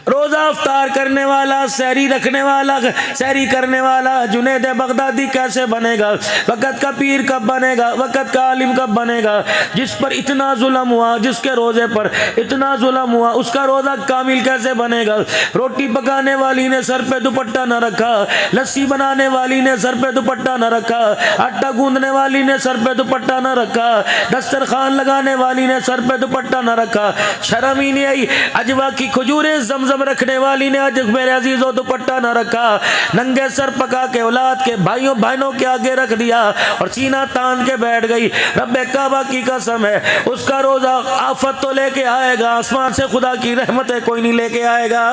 रोज़ा अफ्तार करने वाला, सहरी रखने वाला, सहरी करने वाला जुनैद बगदादी कैसे बनेगा? वक़्त का पीर कब बनेगा? वक़्त का आलिम कब बनेगा? जिस पर इतना जुल्म हुआ, जिसके रोज़े पर इतना जुल्म हुआ, उसका रोज़ा कामिल कैसे बनेगा? रोटी पकाने वाली ने सर पे दुपट्टा न रखा, लस्सी बनाने वाली ने सर पे दुपट्टा न रखा, आटा गूंदने वाली ने सर पे दुपट्टा न रखा, दस्तरखान लगाने वाली ने सर पे दुपट्टा न रखा, शर्म ही नहीं आई। अजवा की खजूरें ज़मज़म रखने वाली ने आज मेरे अजीज़ों दुपट्टा न रखा, नंगे सर पका के औलाद के भाइयों बहनों के आगे रख दिया और सीना तान के बैठ गई। रब्बे काबा की कसम है, उसका रोज़ा आफत तो लेके आएगा, आसमान से खुदा की रहमतें कोई नहीं लेके आएगा।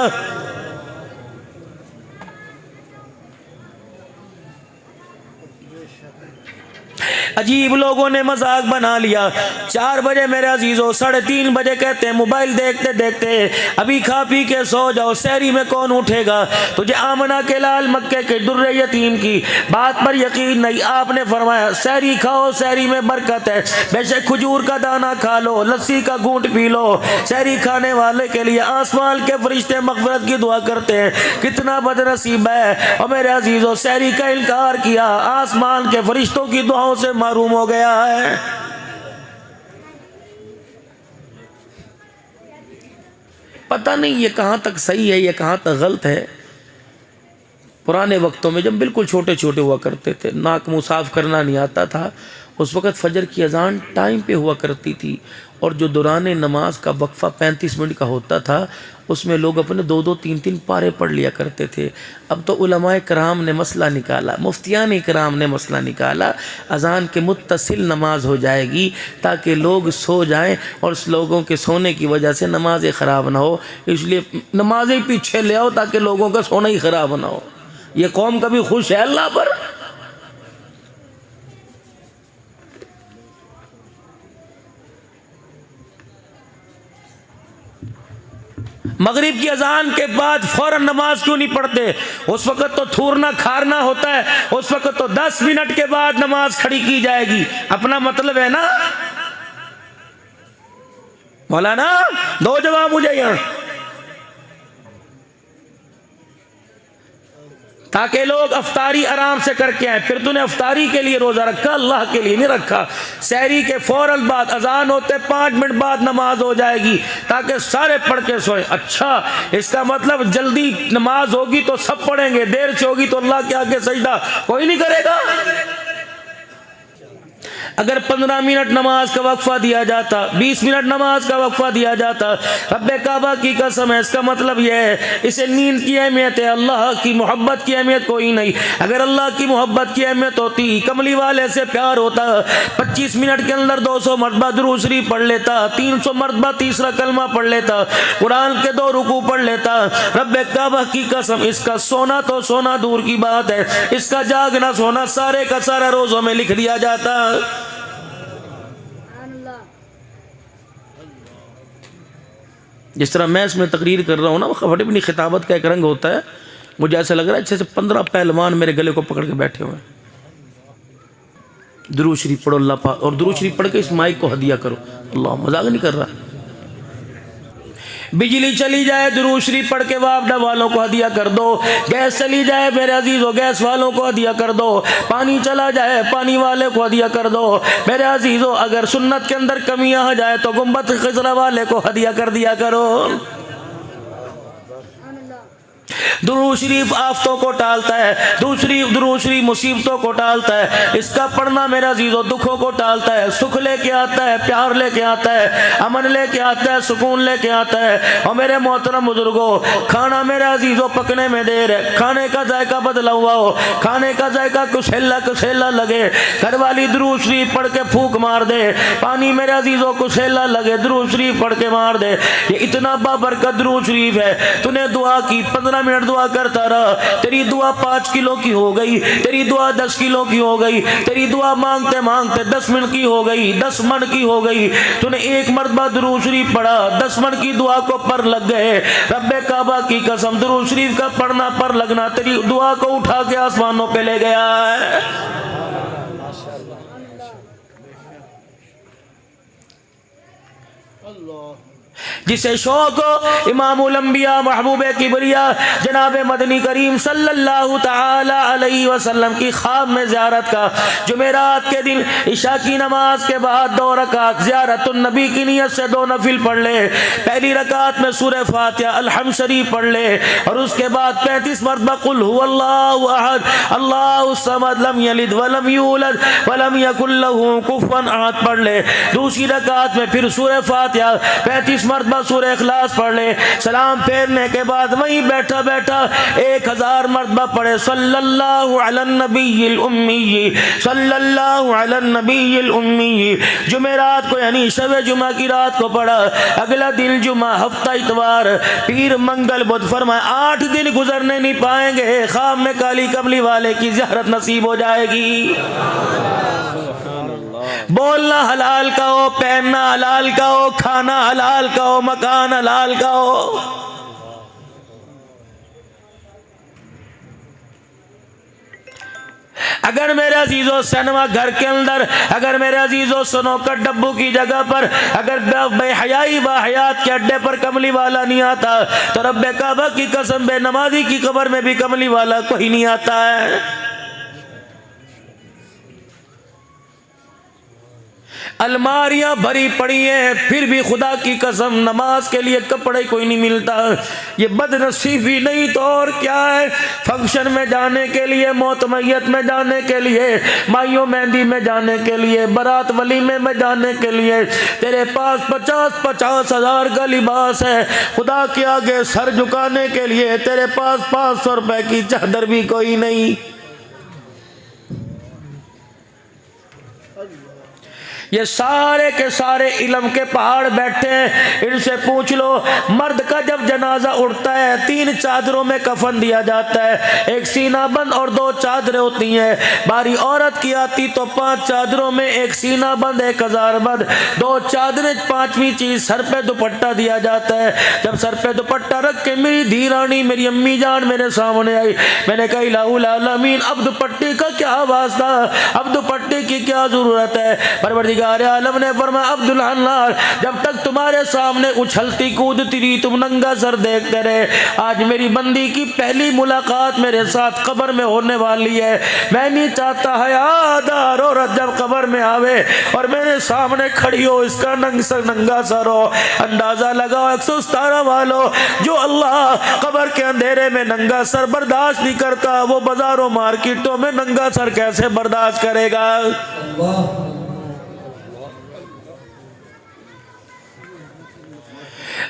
अजीब लोगों ने मजाक बना लिया। 4 बजे मेरे अजीजों, 3:30 बजे कहते हैं मोबाइल देखते देखते अभी खा पी के सो जाओ, सहरी में कौन उठेगा? तुझे आमना के लाल मक्के के दुर्रे यतीम की बात पर यकीन नहीं? आपने फरमाया सहरी खाओ, सहरी में बरकत है, बेशक खजूर का दाना खा लो, लस्सी का घूंट पी लो। सहरी खाने वाले के लिए आसमान के फरिश्ते मगफिरत की दुआ करते हैं, कितना बदनसीब है। और मेरे अजीजों, सहरी का इनकार किया, आसमान के फरिश्तों की दुआओं से महरूम हो गया है। पता नहीं ये कहां तक सही है, ये कहां तक गलत है। पुराने वक्तों में जब बिल्कुल छोटे छोटे हुआ करते थे, नाक मुंह साफ करना नहीं आता था, उस वक़्त फजर की अजान टाइम पे हुआ करती थी और जो दौरान नमाज का वक्फा 35 मिनट का होता था, उसमें लोग अपने 2-2, 3-3 पारे पढ़ लिया करते थे। अब तो उलमाए कराम ने मसला निकाला, मुफ्तियान कराम ने मसला निकाला, अजान के मुत्तसिल नमाज हो जाएगी ताकि लोग सो जाएं और लोगों के सोने की वजह से नमाज़ें ख़राब ना हो, इसलिए नमाज़ें पीछे ले आओ ताकि लोगों का सोना ही ख़राब ना हो। ये कौम कभी खुश है अल्लाह पर? मगरिब की अजान के बाद फौरन नमाज क्यों नहीं पढ़ते? उस वक्त तो थूरना खारना होता है, उस वक्त तो 10 मिनट के बाद नमाज खड़ी की जाएगी। अपना मतलब है ना मौलाना? दो जवाब मुझे यहाँ, ताकि लोग अफ्तारी आराम से करके आए। फिर तूने अफ्तारी के लिए रोज़ा रखा, अल्लाह के लिए नहीं रखा। सहरी के फौरन बाद अजान होते 5 मिनट बाद नमाज हो जाएगी ताकि सारे पढ़ के सोए। अच्छा, इसका मतलब जल्दी नमाज होगी तो सब पढ़ेंगे, देर से होगी तो अल्लाह के आगे सजदा कोई नहीं करेगा। अगर 15 मिनट नमाज का वक्फा दिया जाता, 20 मिनट नमाज का वक्फा दिया जाता, रब्बे काबा की कसम है, इसका मतलब यह है इसे नींद की अहमियत है, अल्लाह की मोहब्बत की अहमियत कोई नहीं। अगर अल्लाह की मोहब्बत की अहमियत होती, कमली वाले से प्यार होता, 25 मिनट के अंदर 200 मरतबा दुरूद शरीफ पढ़ लेता, 300 मरतबा तीसरा कलमा पढ़ लेता, कुरान के 2 रुकू पढ़ लेता। रब्बे काबा की कसम, इसका सोना तो सोना दूर की बात है, इसका जागना सोना सारे का सारा रोजों में लिख दिया जाता। जिस तरह मैं इसमें तकरीर कर रहा हूँ ना, बड़ी बड़ी खिताबत का एक रंग होता है, मुझे ऐसा लग रहा है जैसे 15 पहलवान मेरे गले को पकड़ के बैठे हुए हैं। दुरूद शरीफ पढ़ो अल्लाह पाक, और दुरूद शरीफ पढ़ के इस माइक को हदिया करो। अल्लाह, मजाक नहीं कर रहा। बिजली चली जाए, दुरूद शरीफ पढ़ के वापडा वालों को हदिया कर दो। गैस चली जाए मेरे अजीजों, गैस वालों को हदिया कर दो। पानी चला जाए, पानी वाले को हदिया कर दो। मेरे अजीजों, अगर सुन्नत के अंदर कमियां आ जाए तो गुंबद खिजरा वाले को हदिया कर दिया करो। दुरूद शरीफ आफतों को टालता है, दुरूद शरीफ मुसीबतों को टालता है, इसका पढ़ना मेरे अजीजों दुखों को टालता है, सुख लेके आता है, प्यार लेके आता है, अमन लेके आता है, सुकून लेके आता है। और मेरे मोहतरम बुजुर्गों, खाना मेरे अजीजों पकने में देर है, खाने का जायका बदला हुआ हो, खाने का जायका कुसेला कुसेला लगे, घर वाली दुरूद शरीफ पढ़ के फूक मार दे, पानी मेरे अजीजों कुसेला लगे, दुरूद शरीफ पढ़ के मार दे। ये इतना बाबरकत दुरूद शरीफ है, तूने दुआ की, 15 मिनट दुआ करता रहा, तेरी दुआ 5 किलो की हो गई, तेरी दुआ 10 किलो की हो गई, तेरी दुआ मांगते मांगते 10 मिनट की हो गई, 10 मन की हो गई। तूने एक मरतबा दुरूद शरीफ पढ़ा, 10 मन की दुआ को पर लग गए। रब्बे काबा की कसम, दुरूद शरीफ का पढ़ना पर लगना तेरी दुआ को उठा के आसमानों पे ले गया है। जिसे शौक हो इमामुल अंबिया महबूब किबरिया जनाब मदनी करीम सल्लल्लाहु ताला अलैहि वसल्लम की ख्वाब में ज़ियारत का, जुमेरात के दिन इशा की नमाज के बाद 2 रकात ज़ियारतुन नबी की नियत से 2 नफिल पढ़ ले। पहली रकात में सूरह फातिहा अल्हम्द शरीफ पढ़ ले और उसके बाद 35 मरतबा कुल हुवल्लाहु अहद अल्लाहु समद लम यलिद वलम यूलद वलम यकुल लहू कुफुवन अहद पढ़ ले। दूसरी रकात में फिर सूरह फातिहा 35 मरतबा सूरह इखलास पढ़ ले। सलाम फेरने के बाद वहीं बैठा बैठा 1000 मरतबा पढ़े सल्लल्लाहु अलैहि नबील उम्मी सल्लल्लाहु अलैहि नबील उम्मी। जुमेरात को यानी शब जुमा की रात को पढ़ा, अगला दिन जुमा, हफ्ता इतवार, पीर, मंगल, बुध, फरमाए 8 दिन गुजरने नहीं पाएंगे ख्वाब में काली कमली वाले की ज़ियारत नसीब हो जाएगी। बोलना हलाल का हो, पहनना हलाल का हो, खाना हलाल का हो, मकान हलाल का हो। अगर मेरे अजीजों सिनेमा घर के अंदर, अगर मेरे अजीजों स्नोकर डब्बू की जगह पर, अगर बेहयाई बाहयात के अड्डे पर कमली वाला नहीं आता तो रब्बे काबा की कसम बेनमाजी की कब्र में भी कमली वाला कोई नहीं आता है। अलमारियां भरी पड़ी हैं फिर भी खुदा की कसम नमाज के लिए कपड़े कोई नहीं मिलता। ये बदनसीबी नहीं तो और क्या है। फंक्शन में जाने के लिए, मौत मैयत में जाने के लिए, माइयों मेहंदी में जाने के लिए, बारात वलीमे में जाने के लिए तेरे पास 50-50 हजार का लिबास है। खुदा के आगे सर झुकाने के लिए तेरे पास 500 रुपए की चादर भी कोई नहीं। ये सारे के सारे इल्म के पहाड़ बैठे हैं, इनसे पूछ लो मर्द का जब जनाजा उठता है 3 चादरों में कफन दिया जाता है, एक सीना बंद और 2 चादरें होती हैं। बारी औरत की आती तो 5 चादरों में एक सीना बंद, एक हजार बंद, 2 चादरें, 5वीं चीज सर पे दुपट्टा दिया जाता है। जब सर पे दुपट्टा रख के मेरी धी रानी मेरी अम्मी जान मेरे सामने आई, मैंने कहा इलाहुल आलमीन अब दुपट्टे का क्या वास्ता, अब दुपट्टे की क्या जरूरत है। परवरदिगार आलम ने फरमाया अब दुल्हन जब तक तुम्हारे सामने उछलती कूदती रही तुम नंगा सर देखते रहे, आज मेरी बंदी की पहली मुलाकात मेरे साथ कब्र में होने वाली है। मैं नहीं चाहता हयादार औरत जब कब्र में आवे और मेरे सामने खड़ी हो, इसका नंगा सर हो। अंदाजा लगाओ 117 वालों, जो अल्लाह कब्र के अंधेरे में नंगा सर बर्दाश्त नहीं करता वो बाजारों मार्केटों में नंगा सर कैसे बर्दाश्त करेगा।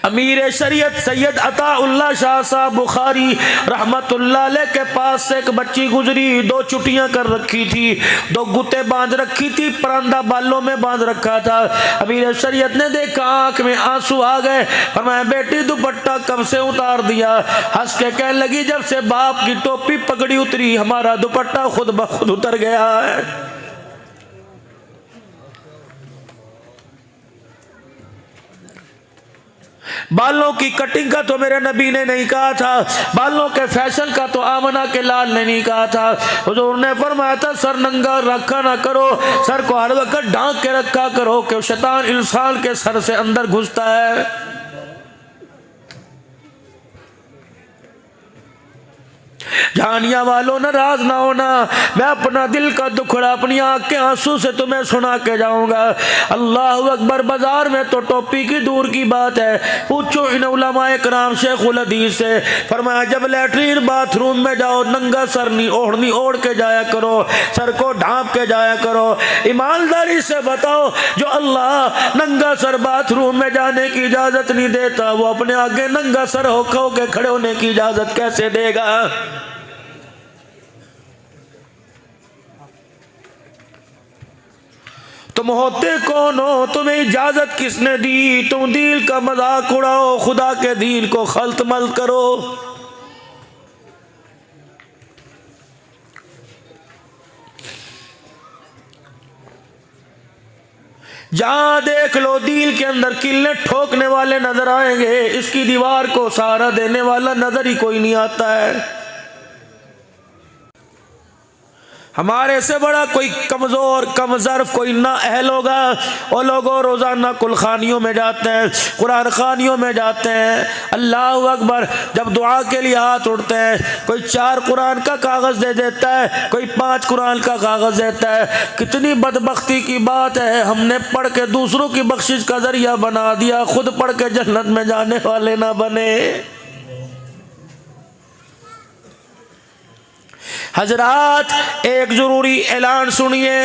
अमीर शरीयत सैयद अताउल्लाह शाह साहब बुखारी रहमतुल्लाह अलैह के पास से एक बच्ची गुजरी, 2 चुटियां कर रखी थी, 2 गुत्ते बांध रखी थी, परंदा बालों में बांध रखा था। अमीर शरीयत ने देखा, आंख में आंसू आ गए, फरमाया बेटी दुपट्टा कब से उतार दिया। हंस के कहने लगी जब से बाप की टोपी पगड़ी उतरी हमारा दुपट्टा खुद ब खुद उतर गया है। बालों की कटिंग का तो मेरे नबी ने नहीं कहा था, बालों के फैशन का तो आमना के लाल ने नहीं कहा था। हुजूर ने फरमाया था सर नंगा रखा ना करो, सर को हर वक्त ढांक के रखा करो कि शैतान इंसान के सर से अंदर घुसता है। जानिया वालों नाराज ना होना, मैं अपना दिल का दुखड़ा अपनी आंख के आंसू से तुम्हें सुना के जाऊंगा। अल्लाह अकबर। बाजार में तो टोपी की दूर की बात है, पूछो इन उलमाए कराम शेखुल हदीस से, फरमाया जब लैट्रीन बाथरूम में जाओ नंगा सर नहीं ओढ़नी ओढ़ के जाया करो, सर को ढांप के जाया करो। ईमानदारी से बताओ जो अल्लाह नंगा सर बाथरूम में जाने की इजाजत नहीं देता वो अपने आगे नंगा सर होके खड़े होने की इजाजत कैसे देगा। तुम होते कौन हो, तुम्हें इजाजत किसने दी, तुम दिल का मजाक उड़ाओ, खुदा के दिल को खल्त मल करो। जहां देख लो दिल के अंदर किले ठोकने वाले नजर आएंगे, इसकी दीवार को सहारा देने वाला नजर ही कोई नहीं आता है। हमारे से बड़ा कोई कमज़ोर कमज़र्फ कोई ना अहल होगा। वो लोगों रोज़ाना कुलखानियों में जाते हैं, कुरान खानियों में जाते हैं, अल्लाह अकबर, जब दुआ के लिए हाथ उठते हैं कोई 4 कुरान का कागज़ दे देता है, कोई 5 कुरान का कागज़ देता है। कितनी बदबख्ती की बात है, हमने पढ़ के दूसरों की बख्शिश का ज़रिया बना दिया, खुद पढ़ के जन्नत में जाने वाले ना बने। हजरात एक जरूरी ऐलान सुनिए।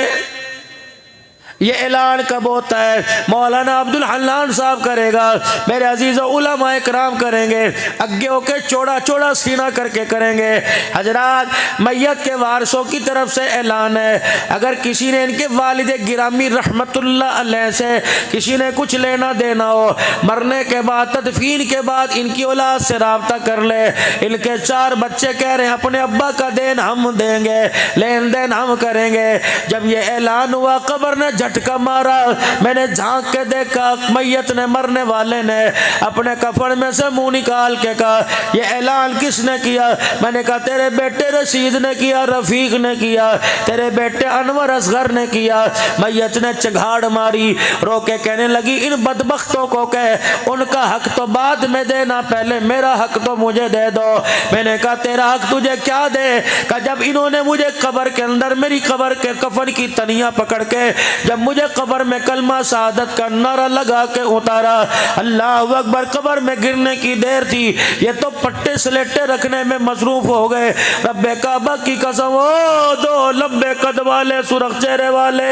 ये ऐलान कब होता है? मौलाना अब्दुल हन्नान साहब करेगा, मेरे अजीज़ उलमा इकराम करेंगे, आगे होके चौड़ा चौड़ा सीना करके करेंगे। हजरात मैयत के वारसों की तरफ से ऐलान है, अगर किसी ने इनके वालिद गिरामी रहमतुल्लाह अलैह से किसी ने कुछ लेना देना हो, मरने के बाद तदफीन के बाद इनकी औलाद से रब्ता कर ले। इनके 4 बच्चे कह रहे हैं अपने अब्बा का देन हम देंगे, लेन देन हम करेंगे। जब ये ऐलान हुआ कब्र ने झटका मारा, मैंने झांक के देखा, मैयत ने मरने वाले ने अपने कफन में से मुंह निकाल के कहा ये ऐलान किसने किया? मैंने कहा तेरे बेटे रशीद ने किया, रफीक ने किया, तेरे बेटे अनवर असगर ने किया। मैयत ने चघाड़ मारी, रो के कहने लगी इन बदबख्तों को कह उनका हक तो बाद में देना, पहले मेरा हक तो मुझे दे दो। मैंने कहा तेरा हक तुझे क्या दे? कहा जब इन्होंने मुझे कब्र के अंदर मेरी कब्र के कफन की तनिया पकड़ के जब मुझे कब्र में कलमा शहादत का नारा लगा के उतारा, अल्लाह अकबर, कब्र में गिरने की देर थी, ये तो पट्टे स्लेटे रखने में मसरूफ हो गए। रब्बे काबा की कसम, ओ 2 लंबे कद वाले सुरख चेहरे वाले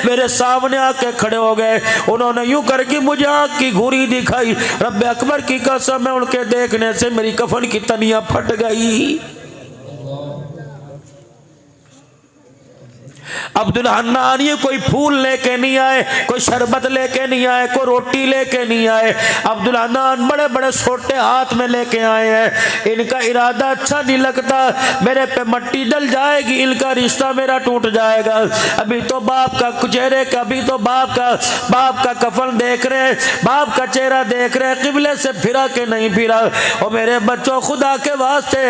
मेरे सामने आके खड़े हो गए। उन्होंने यूं करके मुझे आँख की घूरी दिखाई। रब्बे अकबर की कसम है, उनके देखने से मेरी कफन की तनिया फट गई। अब्दुल हन्नान ये कोई फूल लेके नहीं आए, कोई शरबत लेके नहीं आए, कोई रोटी लेके नहीं आए। अब्दुल हन्नान बड़े बड़े छोटे हाथ में लेके आए हैं। इनका इरादा अच्छा नहीं लगता, मेरे पे मट्टी डल जाएगी, इनका रिश्ता मेरा टूट जाएगा। अभी तो बाप का चेहरे का, अभी तो बाप का कफन देख रहे हैं, बाप का चेहरा देख रहे हैं, किबले से फिरा के नहीं फिरा। और मेरे बच्चों खुदा के वास्ते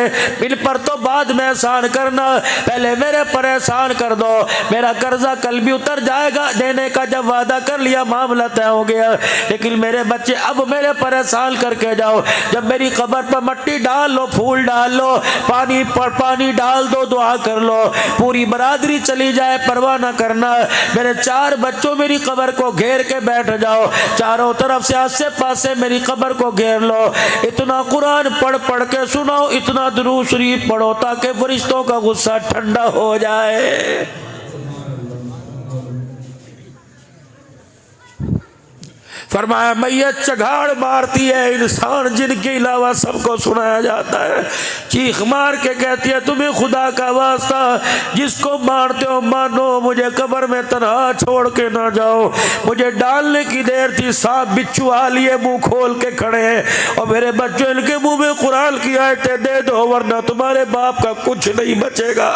इन पर तो बाद में एहसान करना, पहले मेरे पर एहसान कर दो। मेरा कर्जा कल भी उतर जाएगा, देने का जब वादा कर लिया मामला तय हो गया। लेकिन मेरे बच्चे अब मेरे पर एहसान करके जाओ, जब मेरी कब्र पर मट्टी डाल लो, फूल डाल लो, पानी डाल दो, दुआ कर लो, पूरी बरादरी चली जाए परवाह ना करना। मेरे 4 बच्चों मेरी कब्र को घेर के बैठ जाओ, चारों तरफ से आसे पासे मेरी कब्र को घेर लो। इतना कुरान पढ़ पढ़ के सुनाओ, इतना दुरूद शरीफ पढ़ो ताकि फरिश्तों का गुस्सा ठंडा हो जाए। फरमाया मैयत चघाड़ मारती है, इंसान जिनके अलावा सबको सुनाया जाता है चीख मार के कहती है तुम्हें खुदा का वास्ता जिसको मारते हो मानो, मुझे कब्र में तन्हा छोड़ के ना जाओ। मुझे डालने की देर थी, सांप बिच्छू आ लिए मुंह खोल के खड़े हैं, और मेरे बच्चों इनके मुंह में कुरान की आयतें दे दो वरना तुम्हारे बाप का कुछ नहीं बचेगा।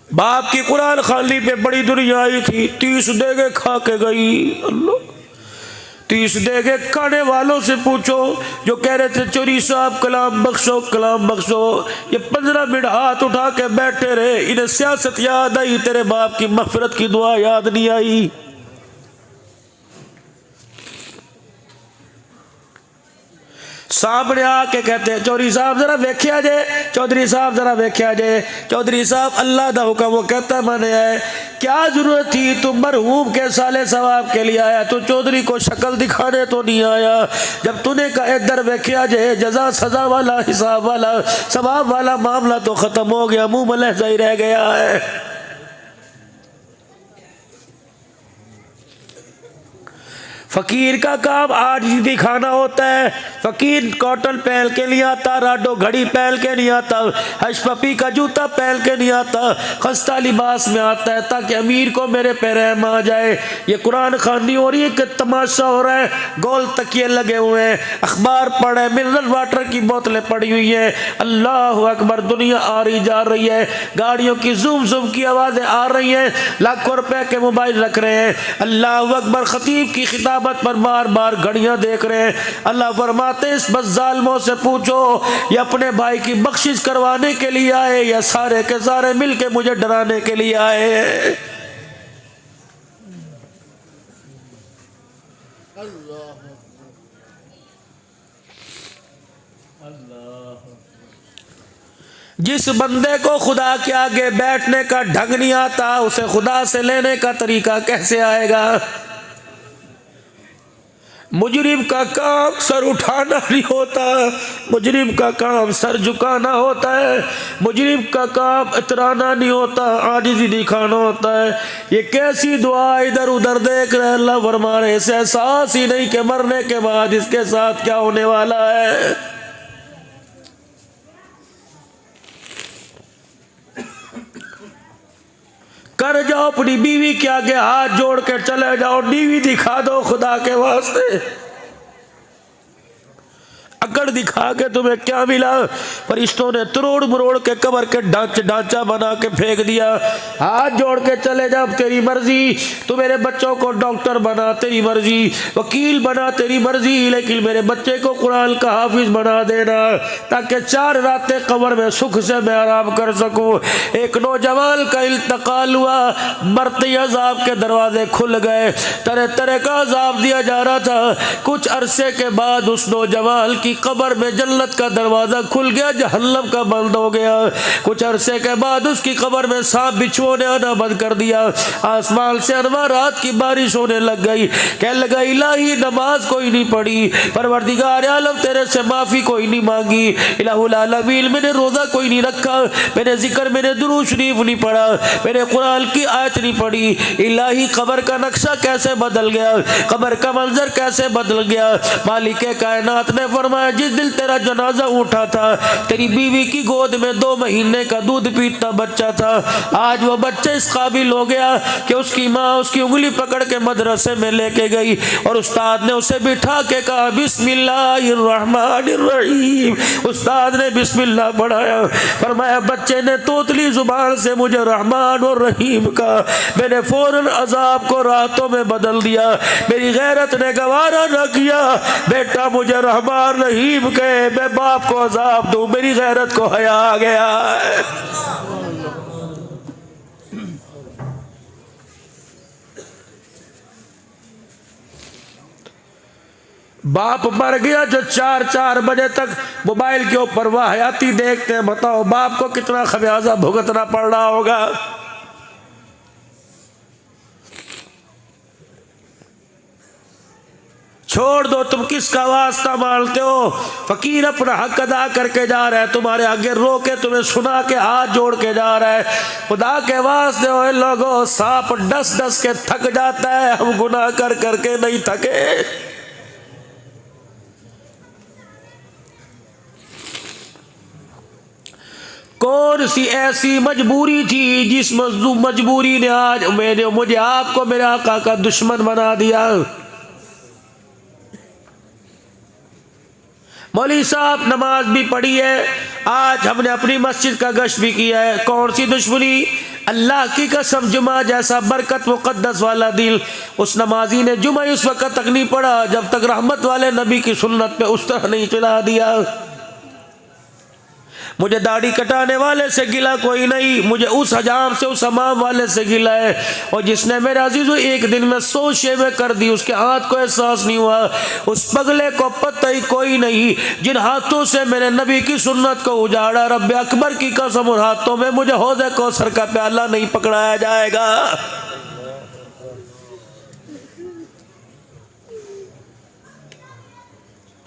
बाप की कुरान खाली पे बड़ी दुनिया आई थी, 30 देगे खा के गई। अल्लाह 30 देगे खाने वालों से पूछो जो कह रहे थे चोरी साहब कलाम बख्शो कलाम बख्शो, ये 15 मिनट हाथ उठा के बैठे रहे, इन्हें सियासत याद आई, तेरे बाप की मगफिरत की दुआ याद नहीं आई। सामने आके कहते हैं चौधरी साहब जरा वेख्या जे, चौधरी साहब जरा वेख्या जे, चौधरी साहब अल्लाह दा हुक्म वो कहता मैंने है, क्या जरूरत थी तुम मरहूम के साले सवाब के लिए आया, तू चौधरी को शक्ल दिखाने तो नहीं आया। जब तूने कहा इधर वेख्या जे, जजा सजा वाला हिसाब वाला सवाब वाला मामला तो खत्म हो गया, मुंह में लहजा ही रह गया है। फकीर का काम आज ही दिखाना होता है। फकीर कॉटन पहन के नहीं आता, राडो घड़ी पहन के नहीं आता, हशपपी का जूता पहन के नहीं आता, खस्ता लिबास में आता है ताकि अमीर को मेरे पे रहम आ जाए। ये कुरान खानी हो रही है कि तमाशा हो रहा है, गोल तकिए लगे हुए हैं, अखबार पढ़े, मिनरल वाटर की बोतलें पड़ी हुई हैं। अल्लाह अकबर, दुनिया आ रही जा रही है, गाड़ियों की जुम जुम की आवाज़ें आ रही हैं, लाखों रुपए के मोबाइल रख रहे हैं। अल्लाह अकबर, खतीब की खिताब क़यामत पर बार बार घड़ियां देख रहे हैं। अल्लाह फरमाते इस बस जालिमों से पूछो ये अपने भाई की बख्शिश करवाने के लिए आए या सारे के सारे मिलके मुझे डराने के लिए आए। जिस बंदे को खुदा के आगे बैठने का ढंग नहीं आता उसे खुदा से लेने का तरीका कैसे आएगा। मुजरिम का काम सर उठाना नहीं होता, मुजरिम का काम सर झुकाना होता है, मुजरिम का काम इतराना नहीं होता, आजिज़ी दिखाना होता है। ये कैसी दुआ इधर उधर देख रहे अल्लाह फरमा रहे इसे एहसास ही नहीं कि मरने के बाद इसके साथ क्या होने वाला है। कर जाओ अपनी बीवी के आगे हाथ जोड़ के चले जाओ, बीवी दिखा दो खुदा के वास्ते। अकड़ दिखा के तुम्हें क्या मिला। फरिश्तों ने तरोड़ मरोड़ के कब्र के ढांचा बना के फेंक दिया। हाथ जोड़ के चले जा, तेरी मर्जी। तू मेरे बच्चों को डॉक्टर बना, तेरी मर्जी। वकील बना, तेरी मर्जी। लेकिन मेरे बच्चे को कुरान का हाफिज बना देना ताकि 4 रातें कब्र में सुख से मैं आराम कर सकूं। एक नौजवान का इंतकाल हुआ, मरते अजाब के दरवाजे खुल गए, तरह तरह का अजाब दिया जा रहा था। कुछ अरसे के बाद उस नौजवान की कब्र में जन्नत का दरवाजा खुल गया, जहन्नम का बंद हो गया। कुछ अरसे के बाद उसकी कब्र में सांप बिच्छुओं ने आना बंद कर दिया। आसमान से अनवारात की बारिश होने लग गई। कहने लगा इलाही नमाज कोई नहीं पढ़ी, परवरदिगार आलम तेरे से माफी कोई नहीं मांगी, इलाहुल आलमीन मैंने रोजा कोई नहीं रखा, मैंने जिक्र मैंने दुरूद शरीफ नहीं पढ़ा, मैंने कुरान की आयत नहीं पढ़ी। इलाही कब्र का नक्शा कैसे बदल गया, कब्र का मंजर कैसे बदल गया। मालिक कायनात ने फरमाया जिस दिल तेरा जनाजा उठा था तेरी बीवी की गोद में 2 महीने का दूध पीता बच्चा था, आज वो बच्चा इस काबिल हो गया कि उसकी माँ उसकी उंगली पकड़ के मदरसे में लेके गई और उस्ताद ने उसे बिठा के कहा बिस्मिल्लाहिर्रहमानिर्रहीम। उस्ताद ने बिस्मिल्लाह पढ़ाया, फरमाया बच्चे ने तोतली जुबान से मुझे रहमान और रहीम का, मैंने फौरन अजाब को राहतों में बदल दिया। मेरी गैरत ने गवारा न किया बेटा मुझे रहमान रहीम के मैं बाप को अजाब दूं, मेरी गैरत को हया आ गया। बाप मर गया जो 4 बजे तक मोबाइल के ऊपर वाहियाती देखते हैं, बताओ बाप को कितना खमियाजा भुगतना पड़ रहा होगा। छोड़ दो, तुम किसका वास्ता मानते हो। फकीर अपना हक अदा करके जा रहा है, तुम्हारे आगे रो के तुम्हें सुना के हाथ जोड़ के जा रहा है। खुदा के वास्ते हो लोगों, सांप डस डस के थक जाता है, हम गुनाह कर करके नहीं थके। कौन सी ऐसी मजबूरी थी जिस मजबूरी ने आज मुझे आपको मेरे आका का दुश्मन बना दिया। मौलवी साहब नमाज भी पढ़ी है, आज हमने अपनी मस्जिद का गश्त भी किया है। कौन सी दुश्मनी, अल्लाह की कसम जुमा जैसा बरकत मुकद्दस वाला दिल उस नमाजी ने जुमा उस वक्त तक नहीं पढ़ा जब तक रहमत वाले नबी की सुन्नत पे उस तरह नहीं चला दिया। मुझे दाढ़ी कटाने वाले से गिला कोई नहीं, मुझे उस हजाम से उस हमाम वाले से गिला है। और जिसने मेरे अजीजों एक दिन में 100 शेवें कर दी उसके हाथ को एहसास नहीं हुआ, उस पगले को पता ही कोई नहीं जिन हाथों से मेरे नबी की सुन्नत को उजाड़ा। रब्बे अकबर की कसम उन हाथों में मुझे हौज़े कौसर का प्याला नहीं पकड़ाया जाएगा।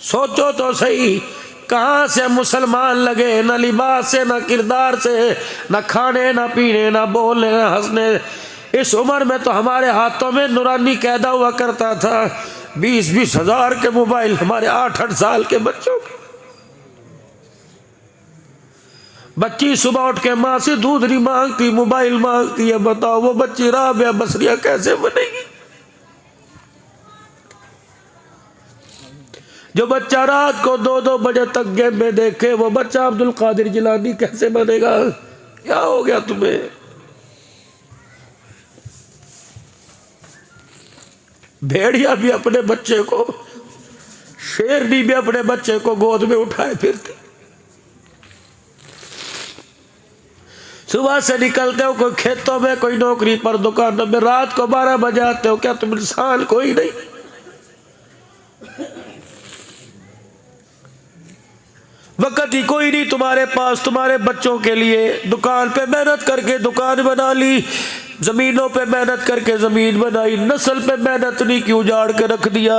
सोचो तो सही, कहाँ से मुसलमान लगे, न लिबास से, न किरदार से, न खाने न पीने, न बोलने न हंसने। इस उम्र में तो हमारे हाथों में नूरानी कैदा हुआ करता था। 20-20 हज़ार के मोबाइल हमारे 8-8 साल के बच्चों के। बच्ची सुबह उठ के माँ से दूध नहीं मांगती, मोबाइल मांगती है। बताओ वो बच्ची राबिया बसरिया कैसे बनेगी। जो बच्चा रात को 2-2 बजे तक गेम में देखे वो बच्चा अब्दुल कादिर जिलानी कैसे बनेगा। क्या हो गया तुम्हें। भेड़िया भी अपने बच्चे को, शेरनी भी अपने बच्चे को गोद में उठाए फिरते। सुबह से निकलते हो कोई खेतों में, कोई नौकरी पर, दुकानों में, रात को 12 बजे आते हो। क्या तुम इंसान कोई नहीं? वक्त ही कोई नहीं तुम्हारे पास तुम्हारे बच्चों के लिए। दुकान पे मेहनत करके दुकान बना ली, जमीनों पे मेहनत करके जमीन बनाई, नस्ल पे मेहनत नहीं की, उजाड़ के रख दिया।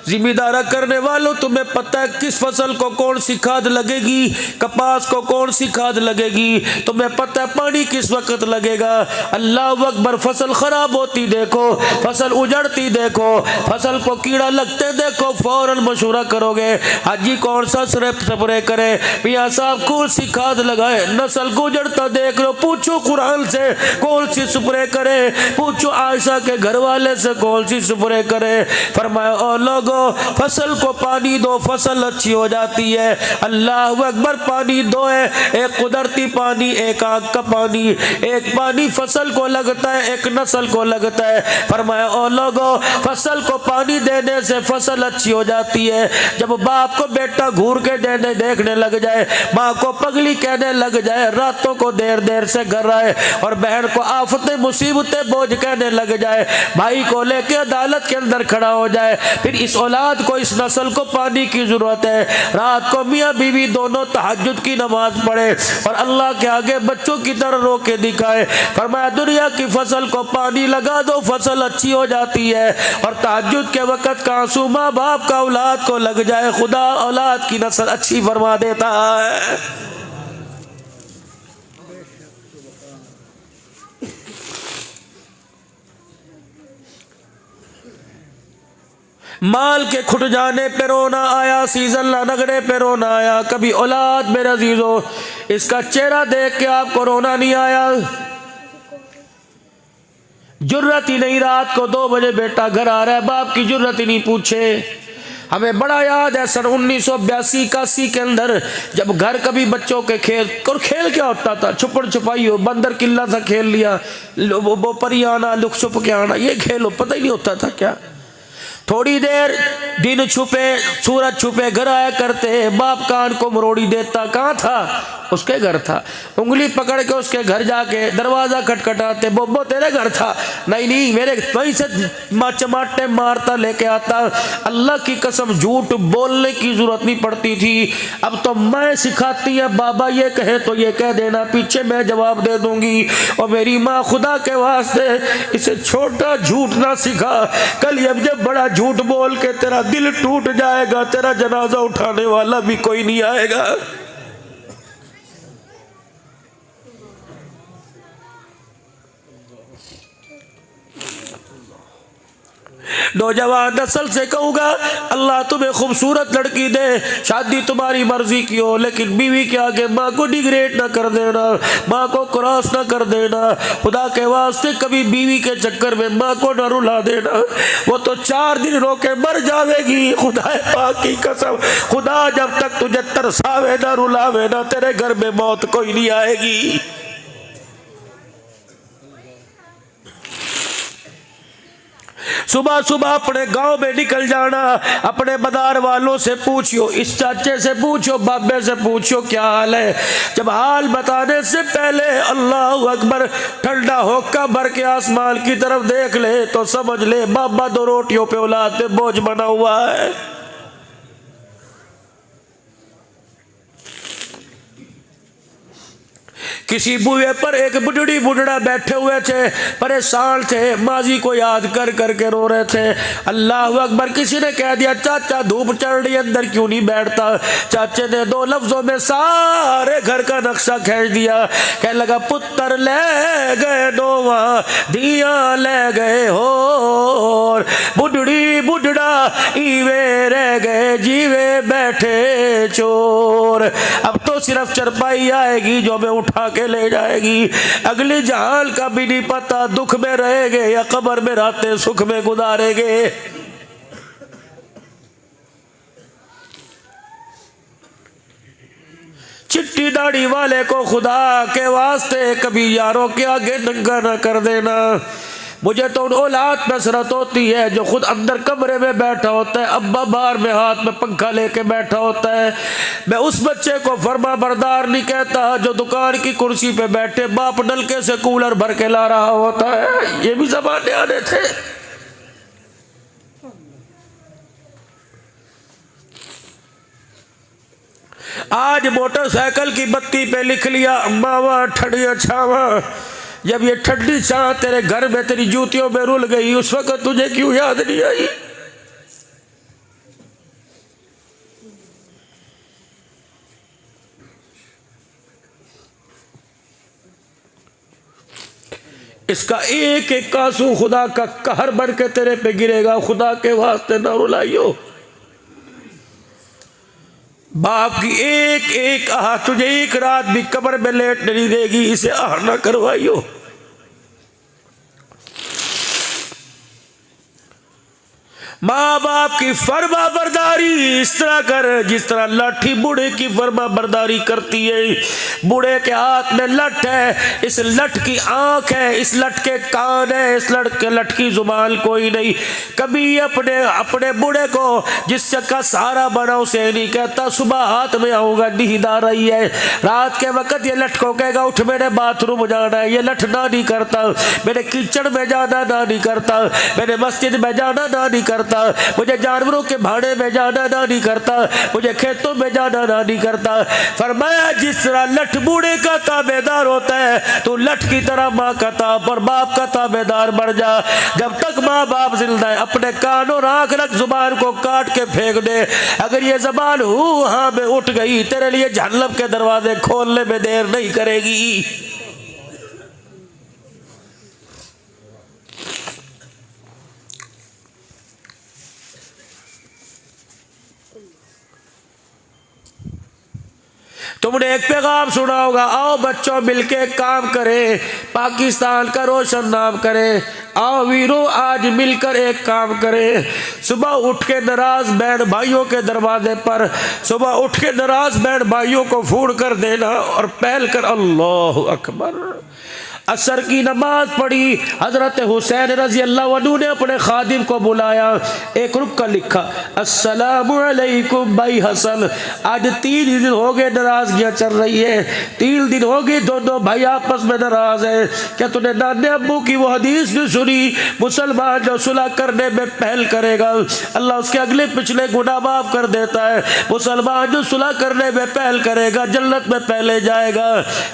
जिम्मेदारा करने वालों, तुम्हें पता है किस फसल को कौन सी खाद लगेगी, कपास को कौन सी खाद लगेगी, तुम्हें पता है पानी किस वक्त लगेगा। अल्लाह अकबर, फसल खराब होती देखो, फसल उजड़ती देखो, फसल को कीड़ा लगते देखो, फौरन मशवरा करोगे हाजी कौन सा स्प्रे करे, मियाँ साहब कौन सी खाद लगाए। नस्ल को उजड़ता देख लो, पूछो कुरान से कौन सी स्प्रे करे, पूछो आयशा के घर वाले से कौन सी स्प्रे करे। फरमाया ओ लोगो, फसल को पानी दो, फसल अच्छी हो जाती है। अल्लाह अकबर, पानी दो है, एक कुदरती पानी, एक आग का पानी। एक पानी फसल को लगता है, एक नस्ल को लगता है। फरमाया ओ लोगो, फसल को पानी देने से फसल अच्छी हो जाती है। जब बाप को बेटा घूर के देखने लग जाए, माँ को पगली कहने लग जाए, रातों को देर देर से घर आए, और बहन को आफतें मुसीबतें बोझ कहने लग जाए, भाई को लेके अदालत के अंदर खड़ा हो जाए, फिर इस औलाद को, इस नस्ल को पानी की जरूरत है। रात को मियाँ बीवी दोनों तहज्जुद की नमाज पढ़े और अल्लाह के आगे बच्चों की तरह रो के दिखाए। फरमाया दुनिया की फसल को पानी लगा दो, फसल अच्छी हो जाती है। और तहज्जुद के वक़्त का आंसू माँ बाप का औलाद को लग जाए, खुदा औलाद की नस्ल अच्छी फरमा देता है। माल के खुट जाने पे रोना आया, सीजन लगने पे रोना आया। कभी औलाद मेरा अजीजो, इसका चेहरा देख के आपको रोना नहीं आया? जुर्रत ही नहीं, रात को 2 बजे बेटा घर आ रहा है, बाप की जुर्रत ही नहीं पूछे। हमें बड़ा याद है सन 1982-81 के अंदर, जब घर कभी बच्चों के खेल, और खेल क्या होता था, छुपड़ छुपाई हो, बंदर किल्ला सा खेल लिया, वो परी आना, लुक छुप के आना, ये खेल हो, पता ही नहीं होता था क्या। थोड़ी देर दिन छुपे, सूरज छुपे घर आया करते, बाप कान को मरोड़ी देता, कहाँ था? उसके घर था। उंगली पकड़ के उसके घर जाके दरवाजा खटखटाते, बोबो तेरे घर था? नहीं नहीं, मेरे वहीं से चमाटे मारता लेके आता। अल्लाह की कसम झूठ बोलने की जरूरत नहीं पड़ती थी, अब तो मैं सिखाती है, बाबा ये कहे तो ये कह देना, पीछे मैं जवाब दे दूंगी। और मेरी माँ खुदा के वास्ते इसे छोटा झूठ ना सिखा, कल अब जब बड़ा झूठ बोल के तेरा दिल टूट जाएगा, तेरा जनाजा उठाने वाला भी कोई नहीं आएगा। नौजवान नस्ल से कहूँगा, अल्लाह तुम्हें खूबसूरत लड़की दे, शादी तुम्हारी मर्जी की हो, लेकिन बीवी के आगे माँ को डिग्रेड ना कर देना, माँ को क्रॉस ना कर देना। खुदा के वास्ते कभी बीवी के चक्कर में माँ को ना रुला देना, वो तो 4 दिन रो के मर जाएगी। खुदा पाक की कसम, खुदा जब तक तुझे तरसावे ना रुलावे ना, तेरे घर में मौत कोई नहीं आएगी। सुबह सुबह अपने गांव में निकल जाना, अपने मदार वालों से पूछियो, इस चाचे से पूछो, बाबे से पूछो क्या हाल है। जब हाल बताने से पहले अल्लाह अकबर ठंडा होका भर के आसमान की तरफ देख ले तो समझ ले बाबा 2 रोटियों पे औलाद पे बोझ बना हुआ है। किसी बुए पर एक बुढ़ड़ी बुढ़ड़ा बैठे हुए थे, परेशान थे, माजी को याद कर करके रो रहे थे। अल्लाह अकबर, किसी ने कह दिया चाचा धूप चढ़ रही अंदर क्यों नहीं बैठता। चाचे ने 2 लफ्जों में सारे घर का नक्शा खींच दिया। कहने लगा पुत्र ले गए नोवा, दिया ले गए हो, बुढ़ड़ी बुढ़ड़ा ईवे रह गए, जीवे बैठे चोर। अब तो सिर्फ चरपाई आएगी जो हमें उठा के ले जाएगी, अगली जहाल का भी नहीं पता, दुख में रहेंगे या कब्र में रातें सुख में गुजारेंगे। चिट्टी दाढ़ी वाले को खुदा के वास्ते कभी यारों के आगे नंगा ना कर देना। मुझे तो उन औलाद पे हसरत होती है जो खुद अंदर कमरे में बैठा होता है, अब्बा बाहर में हाथ में पंखा लेके बैठा होता है। मैं उस बच्चे को फर्मा बरदार नहीं कहता जो दुकान की कुर्सी पे बैठे बाप नलके से कूलर भर के ला रहा होता है। ये भी ज़माने आने थे। आज मोटरसाइकिल की बत्ती पे लिख लिया अम्मावा ठंडी छावा। जब ये ठंडी छाव तेरे घर में तेरी जूतियों में रुल गई, उस वक्त तुझे क्यों याद नहीं आई? इसका एक एक आंसू खुदा का कहर बन के तेरे पे गिरेगा। खुदा के वास्ते ना रुलाइयो। बाप की एक एक आह तुझे एक रात भी कब्र में लेट नहीं देगी। इसे आह ना करवाइयो। माँ बाप की फर्मा बरदारी इस तरह कर जिस तरह लाठी बूढ़े की फर्मा बरदारी करती है। बूढ़े के हाथ में लठ है, इस लठ की आंख है, इस लठ के कान है, इस लठ की जुबान कोई नहीं। कभी अपने अपने बूढ़े को जिससे का सहारा बना उसे नहीं कहता सुबह हाथ में आऊंगा नींद आ रही है। रात के वक्त ये लठ को कहेगा उठ मेरे बाथरूम जाना है। ये लठ ना नहीं करता। मेरे कीचड़ में जाना ना नहीं करता। मेरे मस्जिद में जाना ना नहीं करता। मुझे जानवरों के भाड़े में जाना ना नहीं करता। मुझे खेतों में जाना ना नहीं करता। फरमाया जिस तरह लठ बूढ़े का ताबेदार होता है तो लठ की तरह माँ का ताब और बाप का ताबेदार बन जा। जब तक माँ बाप जिंदा है अपने कान और आंख रख, जुबान को काट के फेंक दे। अगर ये जबान हाँ में उठ गई तेरे लिए जहन्नम के दरवाजे खोलने में देर नहीं करेगी। तुमने एक पैगाम सुना होगा, आओ बच्चों मिलके काम करें, पाकिस्तान का रोशन नाम करें। आओ वीरों आज मिलकर एक काम करें। सुबह उठ के नाराज बहन भाइयों के दरवाजे पर, सुबह उठ के नाराज बहन भाइयों को फोन कर देना और पहल कर अल्लाह अकबर। असर की नमाज पढ़ी। हजरत हुसैन रजी अल्लाह अन्हु ने अपने खादिम को बुलाया। एक रुक लिखा अस्सलामु अलैकुम भाई हसन, आज 3 दिन हो गए नाराजगियाँ चल रही है। 3 दिन हो गए दोनों भाई आपस में नाराज है। क्या तूने नाने अब्बू की वो हदीस नहीं सुनी, मुसलमान जो सुलह करने में पहल करेगा अल्लाह उसके अगले पिछले गुनाह माफ कर देता है। मुसलमान जो सुलह करने में पहल करेगा जन्नत में पहले जाएगा।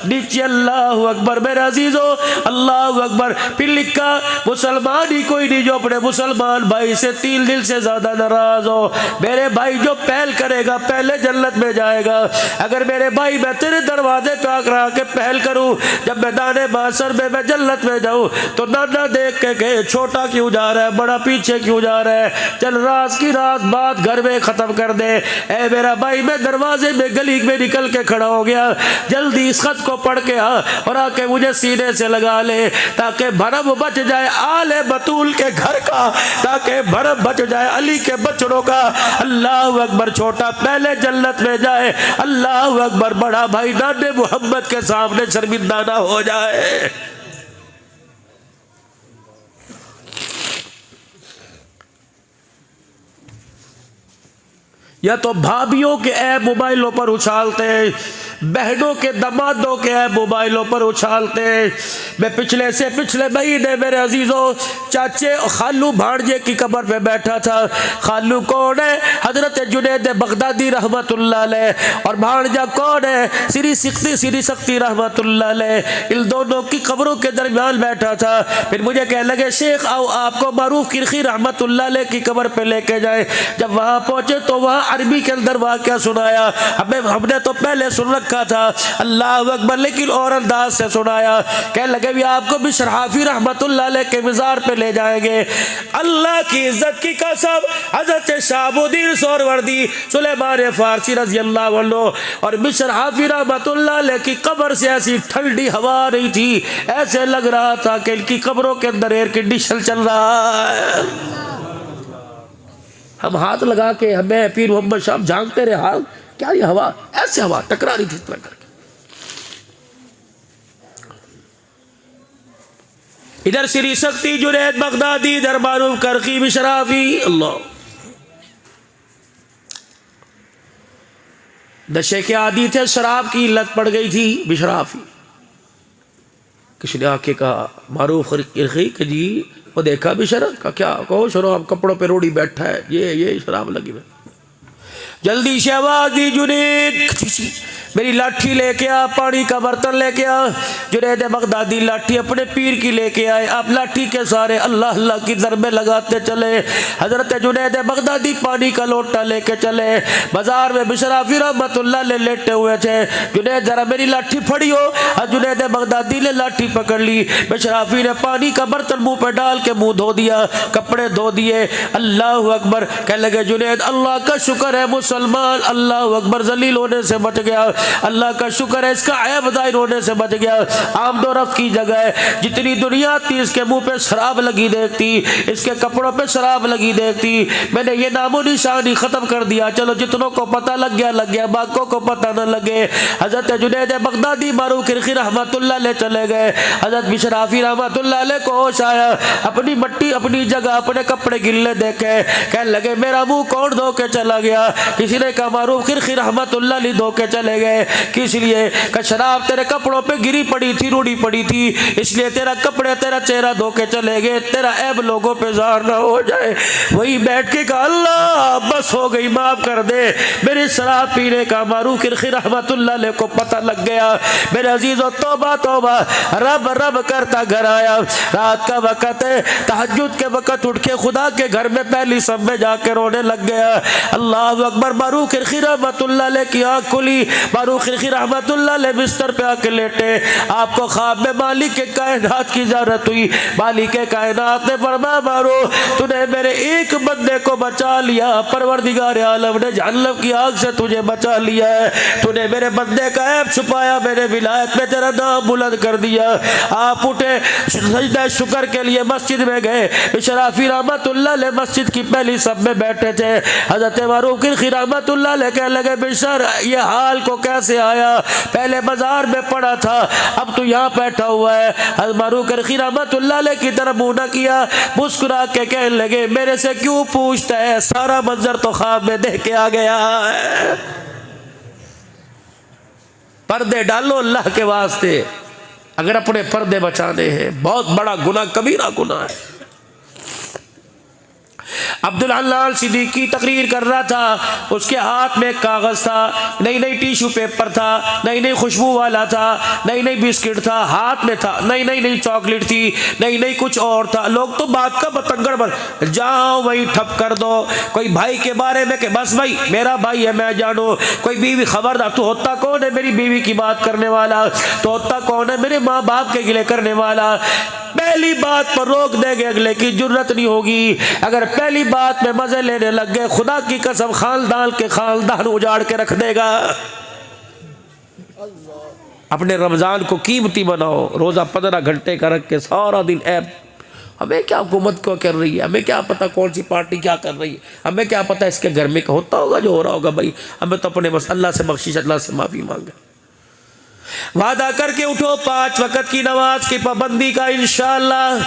नीचे अल्लाह अकबर मेरे अजीजों, अल्लाह अकबर। फिर लिखा मुसलमान ही कोई नहीं जो अपने मुसलमान भाई से 3 दिल से ज्यादा नाराज हो। मेरे भाई जो पहल करेगा पहले जन्नत में जाएगा। अगर मेरे भाई मैं तेरे दरवाजे पे आकर के पहल करूं, जब मैदाने माशर में मैं जन्नत में जाऊं तो नाना देख के कहे छोटा क्यों जा रहा है, बड़ा पीछे क्यों जा रहा है, चल रात की रात बात घर में खत्म कर दे। ए मेरा भाई मैं दरवाजे में गली में निकल के खड़ा हो गया, जल्दी इस खत को पढ़ के आ और आके मुझे सीने से लगा ले ताकि भरम बच जाए आले बतूल के घर का, ताकि भरम बच जाए अली के बच्चों का। अल्लाह अकबर। छोटा पहले जन्नत में जाए, अल्लाह अकबर। बड़ा भाई नाने मोहम्मद के सामने शर्मिंदा ना हो जाए। या तो भाभियों के ऐप मोबाइलों पर उछालते हैं, बहनों के दमादों के ऐप मोबाइलों पर उछालते हैं। मैं पिछले से पिछले महीने मेरे अजीजों चाचे खालू भांजे की कब्र पे बैठा था। खालू कौन है? हजरत जुनैद बगदादी रहमतुल्लाह अलैह। और भांजा कौन है? श्री सख्ती रहमतुल्लाह अलैह। इन दोनों की कब्रों के दरमियान बैठा था। फिर मुझे कहने लगे शेख आओ आपको मारूफ किरखी रहमतुल्लाह अलैह की कब्र पे लेके जाए। जब वहाँ पहुंचे तो वहाँ अरबी के अंदर वाक़या सुनाया। हमने तो पहले सुन रखा था अल्लाह अकबर, लेकिन और अंदाज से सुनाया। कहने लगे भी आपको भी शराफी रहमतुल्लाह अलैह के मज़ार पे ले जाएंगे। अल्लाह की इज्जत की कसम हजरत शहाबुद्दीन सोहरवर्दी सुलेमान फारसी रजी अल्लाह अन्हु और बिशर हाफी रहमतुल्लाह अलैह की कब्र से ऐसी ठंडी हवा आ रही थी, ऐसे लग रहा था कि इनकी कब्रों के अंदर एयर कंडीशन चल रहा है। हम हाथ लगा के हमें पीर मोहम्मद साहब झांकते रहे, हाल क्या ये हवा, ऐसे हवा टकरा रही थी इस तरह करके। इधर श्री शक्ति जुनैद बगदादी, इधर मारूफ करखी बिशराफी। अल्लाह, नशे के आदी थे, शराब की लत पड़ गई थी बिशराफी। किसी ने आके कहा मारूफ करखी कि जी वो देखा बिशरफ का, क्या कहो शराब कपड़ों पे रोड़ी बैठा है, ये शराब लगी है। जल्दी से आवाज दी जुनैद मेरी लाठी लेके आ, पानी का बर्तन लेके आ। जुनैद बगदादी लाठी अपने पीर की लेके आए। आप लाठी के सारे अल्लाह अल्लाह की ज़रबे लगाते चले। हजरत जुनैद बगदादी पानी का लोटा लेके चले। बाजार में बिशराफी रहमतुल्लाह ले लेटे हुए थे। जुनैद जरा मेरी लाठी फड़ी हो। और जुनैद बगदादी ने लाठी पकड़ ली। बिशराफी ने पानी का बर्तन मुंह पे डाल के मुंह धो दिया, कपड़े धो दिए। अल्लाह अकबर कहने लगे जुनैद अल्लाह का शुक्र है मुसलमान अल्लाह अकबर जलील होने से बच गया, अल्लाह का शुक्र है इसका ऐब ज़ाहिर होने से बच गया। आमदो रफ्त की जगह है, जितनी दुनिया थी इसके मुंह पे शराब लगी देखती, इसके कपड़ों पे शराब लगी देखती, मैंने ये नामो निशानी ख़त्म कर दिया। चलो जितनों को पता लग गया, बाकों को पता न लगे। हज़रत जुनैद बगदादी मारूफ करखी रहमतुल्लाह ले चले गए। हज़रत बिशराफी रहमतुल्लाह ले को होश आया, अपनी मट्टी अपनी जगह अपने कपड़े गिल्ले देखे, कहने लगे मेरा मुंह कौन धो के चला गया। किसी ने कहा मारूफ करखी रहमतुल्लाह ले धो के चले गए। किस लिए? कि शराब तेरे कपड़ों पे गिरी पड़ी थी, रूढ़ी पड़ी थी, इसलिए तेरा कपड़े तेरा चेहरा धो के चले गए, तेरा ऐब लोगों पे ज़ाहिर ना हो जाए। वही बैठ के कहा अल्लाह बस हो गई, माफ कर दे, मेरे शराब पीने का मारूफ करखी रहमतुल्लाह अलैह को पता लग गया। मेरे अजीज़ों तौबा तौबा, रब रब करता घर आया। रात का वक़्त है, तहज्जुद के वक़्त उठ के खुदा के घर में पहली सब में जाके रोने लग गया। अल्लाह अकबर। मारूफ करखी रहमतुल्लाह अलैह की आँख खुली। मारूफ करखी रहमतुल्लाह अलैह बिस्तर पे आके लेटे। आपको ख्वाब में मालिक के कायनात की ज़रूरत हुई। मालिक के कायनात ने फरमाया मारो तूने मेरे एक बंदे को बचा लिया, परवरदिगार आलम ने जहन्नम की आग से तुझे बचा लिया है। तूने मेरे बंदे का ऐब छुपाया, मेरे विलायत में तेरा नाम बुलंद कर दिया। आप उठे सजदा शुक्र के लिए मस्जिद में गए। बिशराफी रहमतुल्लाह अलैह मस्जिद की पहली सब में बैठे थे। हज़रत मारूफ करखी रहमतुल्लाह अलैह कहने लगे बिशर ये हाल को कैसे आया, पहले बाजार में पड़ा था, अब तू यहाँ बैठा हुआ है। मारूफ करखी रहमतुल्लाह अलैह की तरफ मुंह न किया, मुस्कुरा के कहने लगे मेरे से क्यों पूछता है, सारा मंजर तो ख्वाब में देख के आ गया है। पर्दे डालो अल्लाह के वास्ते, अगर अपने पर्दे बचाने हैं। बहुत बड़ा गुनाह, कबीरा गुनाह है। अब्दुल हल्लाल सिद्दीकी तकरीर कर रहा था, उसके हाथ में कागज था, नई नई टिश्यू पेपर था, नई नई खुशबू वाला था, नई नई बिस्किट था हाथ में था, नई नई चॉकलेट थी, नई नई कुछ और था। लोग तो बात का बतंगड़ बन, जाओ वही ठप कर दो। कोई भाई के बारे में कि बस भाई मेरा भाई है मैं जानो, कोई बीवी खबरदार, तो होता कौन है मेरी बीवी की बात करने वाला, तो होता कौन है मेरे माँ बाप के गिले करने वाला। पहली बात पर रोक देंगे, अगले की जरूरत नहीं होगी। अगर पहली बात में मजे लेने लग गए, खुदा की कसम खानदान के खानदान उजाड़ के रख देगा। अपने रमजान को कीमती बनाओ, रोजा 15 घंटे का रख के सारा दिन ऐप। हमें क्या हुकूमत क्यों कर रही है, हमें क्या पता कौन सी पार्टी क्या कर रही है, हमें क्या पता इसके घर में होता होगा जो हो रहा होगा। भाई हमें तो अपने बस अल्लाह से बख्शिश, अल्लाह से माफ़ी मांगे। वादा करके उठो 5 वक़्त की नमाज की पाबंदी का इंशाअल्लाह।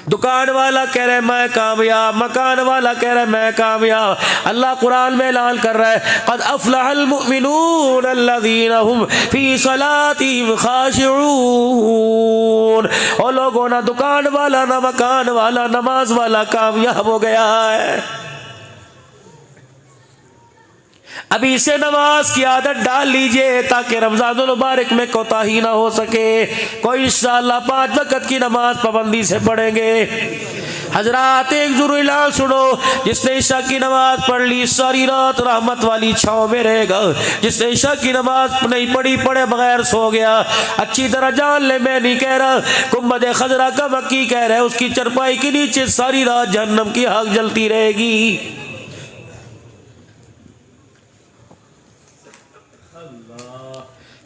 दुकान वाला कह रहा है मैं कामयाब, मकान वाला कह रहा है मैं कामयाब। अल्लाह कुरान में ऐलान कर रहा है क़द अफ़लहल मुमिनून अल्लज़ीना हुम फ़ी सलातिहिम ख़ाशिऊन। और लोगों ना दुकान वाला ना मकान वाला नमाज वाला कामयाब हो गया है। अभी से नमाज की आदत डाल लीजिए ताकि रमज़ानुल मुबारक में कोताही ना हो सके। कोई इंशाअल्लाह 5 वक़्त की नमाज पाबंदी से पढ़ेंगे। हजरात एक ज़रूर ऐलान सुनो, जिसने ईशा की नमाज पढ़ ली सारी रात रहमत वाली छाँव में रहेगा। जिसने ईशा की नमाज नहीं पढ़ी, पढ़े बगैर सो गया, अच्छी तरह जान ले मैं नहीं कह रहा, गुंबद खजरा का मक्की कह रहा है, उसकी चरपाई के नीचे सारी रात जहन्नम की आग जलती रहेगी।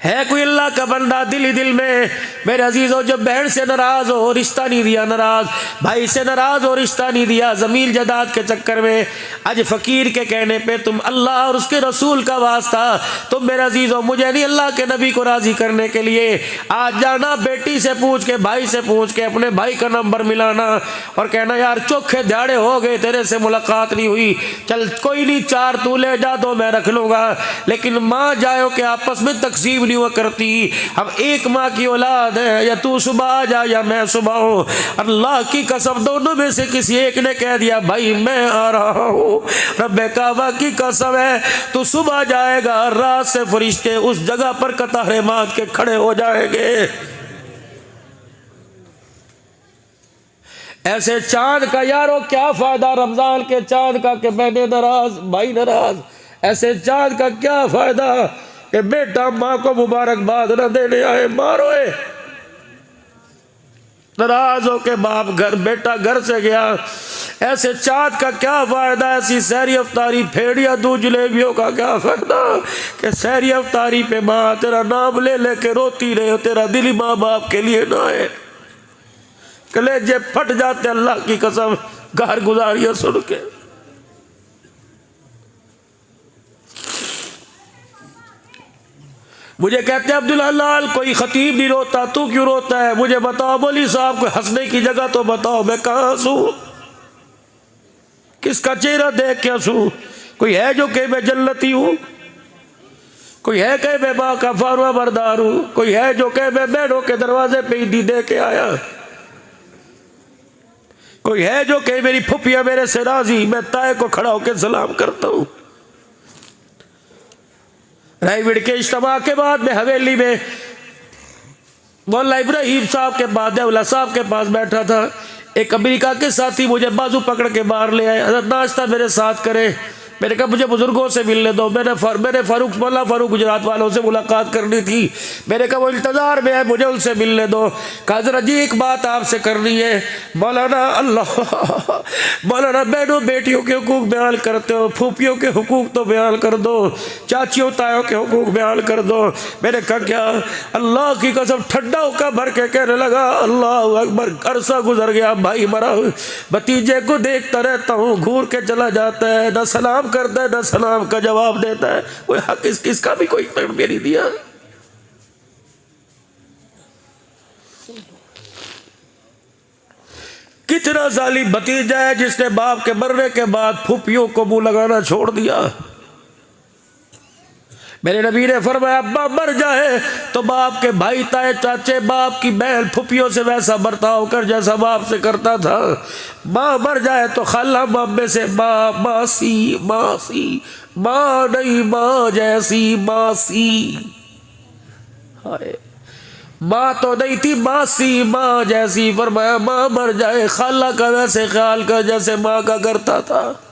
है कोई अल्लाह का बंदा दिल ही दिल में मेरे अजीजों जब बहन से नाराज हो रिश्ता नहीं दिया, नाराज भाई से नाराज हो रिश्ता नहीं दिया, जमीन जायदाद के चक्कर में आज फकीर के कहने पे तुम अल्लाह और उसके रसूल का वास्ता तुम मेरे अजीजों मुझे नहीं अल्लाह के नबी को राजी करने के लिए आज जाना, बेटी से पूछ के भाई से पूछ के अपने भाई का नंबर मिलाना और कहना यार चौखे दिहाड़े हो गए तेरे से मुलाकात नहीं हुई, चल कोई नहीं 4 तू ले जा 2 मैं रख लूंगा। लेकिन माँ जाओ के आपस में तकसीम नहीं हुआ करती, हम एक माँ की औलाद है, या तू सुबह आ जा या मैं सुबह हूँ। अल्लाह की कसम दोनों में से किसी एक ने कह दिया भाई मैं आ रहा हूँ, रब्बे काबा की कसम है तू सुबह जाएगा रात से फरिश्ते उस जगह पर कतारें बांध के खड़े हो जाएंगे। ऐसे चांद का यारो क्या फायदा रमजान के चांद का कि मैंने नाराज भाई नाराज, ऐसे चांद का क्या फायदा कि बेटा माँ को मुबारकबाद न देने आए मारोए, नाराज हो के बाप घर बेटा घर से गया। ऐसे चाँद का क्या फायदा, ऐसी सहरी अफ्तारी फेड़िया दूध जलेबियों का क्या फायदा कि सहरी अफ्तारी पे माँ तेरा नाम ले लेके रोती रहे, तेरा दिल माँ बाप के लिए ना है, कलेजे फट जाते अल्लाह की कसम घर गुजारियां सुन के। मुझे कहते अब्दुल्ला लाल कोई खतीब नहीं रोता, तू क्यों रोता है? मुझे बताओ मौलवी साहब को हंसने की जगह तो बताओ, मैं कहाँ हंसूं? किसका चेहरा देख के हंसूं? कोई है जो कहे मैं जन्नती हूं? कोई है कहे मैं माँ का फारवा बरदार हूं? कोई है जो कहे मैं बहनों के दरवाजे पे ईदी दे के आया? कोई है जो कहे मेरी फुफिया मेरे से राजी, मैं ताए को खड़ा होकर सलाम करता हूं? रायविड़ के इज्तिमा के बाद में हवेली में मौला इब्राहिम साहब के बाद देवला साहब के पास बैठा था, एक अमेरिका के साथी मुझे बाजू पकड़ के बाहर ले आए, हज़रत नाश्ता मेरे साथ करे। मैंने कहा मुझे बुजुर्गों से मिलने दो, मैंने फारूक मौला फारूक गुजरात वालों से मुलाकात करनी थी। मैंने कहा वो इंतज़ार में है, मुझे उनसे मिलने दो। कहा जरा जी एक बात आपसे करनी है। मौलाना अल्लाह मौलाना बहनों बेटियों के हुकूक बयान करते हो, फूफियों के हुकूक तो बयान कर दो, चाचियों तायों के हुकूक बयान कर दो। मैंने कहा क्या? अल्लाह की कसम ठंडा होकर भर के कहने लगा अल्लाह अकबर। अरसा गुजर गया, भाई मरा, भतीजे को देखता रहता हूँ, घूर के चला जाता है, न सलाम करता है न सलाम का जवाब देता है। कोई हक किसका भी कोई तड़बे नहीं दिया। कितना जालिम भतीजा है जिसने बाप के मरने के बाद फूफियों को मुंह लगाना छोड़ दिया। मेरे नबी ने फरमाया अब्बा मर जाए तो बाप के भाई ताए चाचे बाप की बहन फुफियों से वैसा बर्ताव कर जैसा बाप से करता था। माँ मर जाए तो खाला मामे से माँ मासी मासी, माँ नहीं माँ जैसी मासी। हाय माँ तो नहीं थी मासी माँ जैसी। फरमाया माँ मर जाए खाला का वैसे ख्याल कर जैसे माँ का करता था।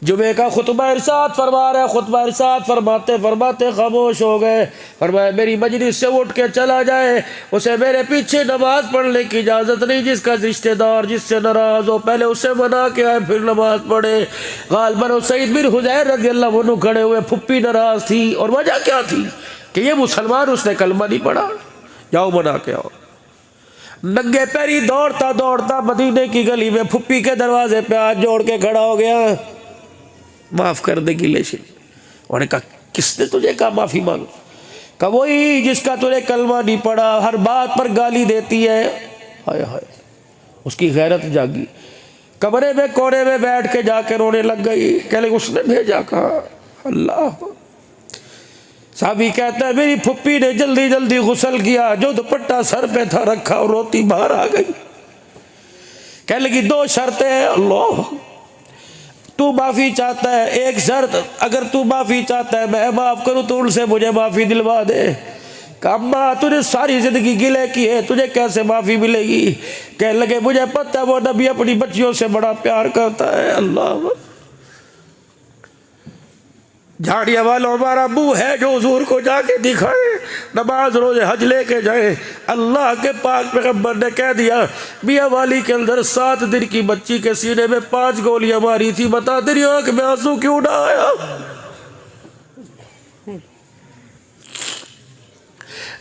जुमे का खुतबा इरशाद फरमा रहे, खुतबा इरशाद फरमाते फरमाते खामोश हो गए। फरमाया मेरी मजलिस से उठ के चला जाए उसे मेरे पीछे नमाज पढ़ने की इजाज़त नहीं। जिसका रिश्तेदार जिससे नाराज हो पहले उसे मना के आए फिर नमाज पढ़े। गालिबन सईद बिन हुज़ैर रज़ियल्लाहु अन्हु खड़े हुए, फुप्पी नाराज थी और वजह क्या थी कि ये मुसलमान, उसने कलमा नहीं पढ़ा, जाओ मना के आओ। नंगे पैरी दौड़ता दौड़ता मदीने की गली में फुप्पी के दरवाजे पे हाथ जोड़ के खड़ा हो गया, माफ कर दे गिलेशिन। उन्होंने कहा किसने तुझे कहा माफी मांगो? कहा वही जिसका तुझे कलमा नहीं पड़ा, हर बात पर गाली देती है। हाय हाय, उसकी गैरत जागी, कमरे में कोने में बैठ के जाके रोने लग गई। कह लगे उसने भेजा? कहा अल्लाह। साहबी कहता है मेरी फुप्पी ने जल्दी जल्दी गुस्ल किया, जो दुपट्टा सर पे था रखा और रोती बाहर आ गई। कह लगी 2 शर्तें हैं। अल्लाह, तू माफ़ी चाहता है, एक शर्त अगर तू माफ़ी चाहता है मैं माफ़ करूँ तो उनसे मुझे माफ़ी दिलवा दे। अम्मा तूने सारी ज़िंदगी गिले की है, तुझे कैसे माफ़ी मिलेगी? कह लगे मुझे पता है वो नबी अपनी बच्चियों से बड़ा प्यार करता है। अल्लाह, झाड़िया वालों हमारा अबू है जो हुजूर को जाके दिखाए, नमाज रोजे हज लेके जाए। अल्लाह के पाक पैगंबर ने कह दिया मियाँ वाली के अंदर 7 दिन की बच्ची के सीने में 5 गोलियां मारी थी, बता तेरी आंख में आंसू क्यों ना आया?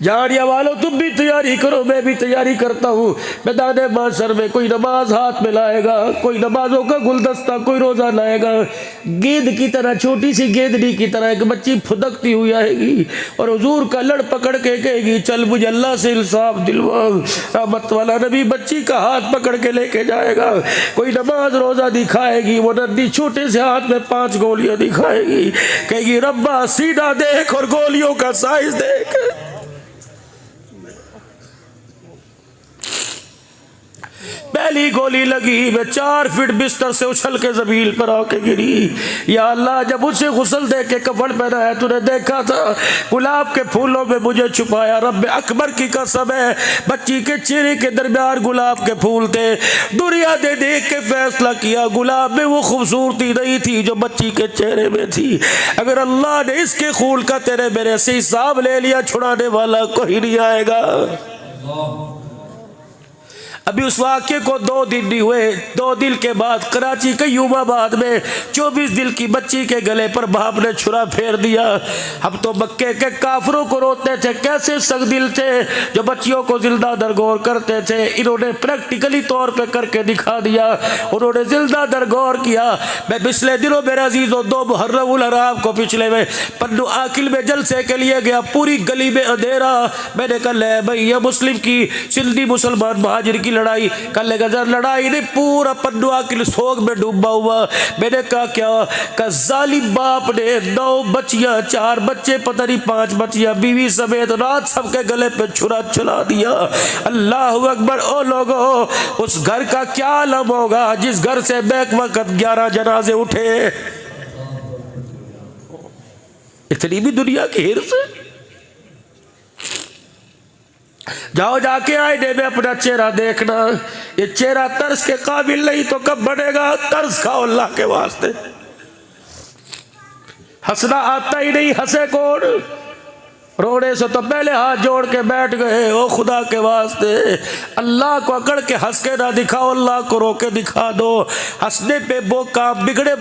झाड़िया वालों तुम भी तैयारी करो, मैं भी तैयारी करता हूँ। मैदान माशर में कोई नमाज हाथ में लाएगा, कोई नमाजों का गुलदस्ता, कोई रोजा लाएगा। गेंद की तरह, छोटी सी गेंदड़ी की तरह एक बच्ची फुदकती हुई आएगी और हुजूर का लड़ पकड़ के कहेगी चल मुझे अल्लाह से इंसाफ दिलवा। रहमत वाला नबी बच्ची का हाथ पकड़ के लेके जाएगा। कोई नमाज रोजा दिखाएगी, वो नन्ही छोटे से हाथ में 5 गोलियां दिखाएगी, कहेगी रब्बा सीधा देख और गोलियों का साइज देख। पहली गोली लगी, मैं 4 फीट बिस्तर से उछल के जमीन पर आके गिरी। या अल्लाह जब उसे गुस्ल दे के कफन पहनाया तूने देखा था गुलाब के फूलों में मुझे छुपाया। रब्बे अकबर की कसम है बच्ची के चेहरे के दरमियान गुलाब के फूल थे। दुनिया ने देख के फैसला किया गुलाब में वो खूबसूरती नहीं थी जो बच्ची के चेहरे में थी। अगर अल्लाह ने इसके खून का तेरे मेरे से हिसाब ले लिया छुड़ाने वाला कोई नहीं आएगा। अभी उस वाक्य को 2 दिन नहीं हुए, 2 दिन के बाद कराची के यूमाबाद में 24 दिन की बच्ची के गले पर बाप ने छुरा फेर दिया। हम तो मक्के के काफरों को रोते थे, कैसे सख्त थे जो बच्चियों को जिंदा दरगोर करते थे। इन्होंने प्रैक्टिकली तौर पे करके दिखा दिया, उन्होंने जिंदा दरगोर किया। मैं पिछले दिनों मेरे अजीजों 2 मुहर्रमुल हराम को पिछले में पन्नू आकिल में जलसे के लिए गया, पूरी गली में अंधेरा। मैंने कहा भैया मुस्लिम की सिंधी मुसलमान महाजिर की लड़ाई कर लेगा, जरा लड़ाई नहीं, पूरा पन्नू आकिल सोग में डूबा हुआ। मैंने कहा क्या? का जालिम बाप ने 9 बच्चियां, 4 बच्चे, पता नहीं 5 बच्चियां, बीवी समेत रात सबके गले पे छुरा चला दिया। अल्लाह अकबर। ओ लोगों, उस घर का क्या आलम होगा जिस घर से बैक वक्त 11 जनाजे उठे। इतनी भी दुनिया की हिर्स। जाओ जाके आईने में अपना चेहरा देखना, ये चेहरा तरस के काबिल नहीं तो कब बनेगा? तरस खाओ अल्लाह के वास्ते। हंसना आता ही नहीं, हंसे कौन? रोने से तो पहले हाथ जोड़ के बैठ गए। ओ खुदा के वास्ते अल्लाह को अकड़ के हंस के ना दिखाओ, अल्लाह को रो के दिखा दो। हंसने पे वो काम बिगड़े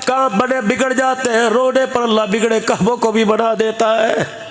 काम बने बिगड़ जाते हैं, रोने पर अल्लाह बिगड़े कामों को भी बना देता है।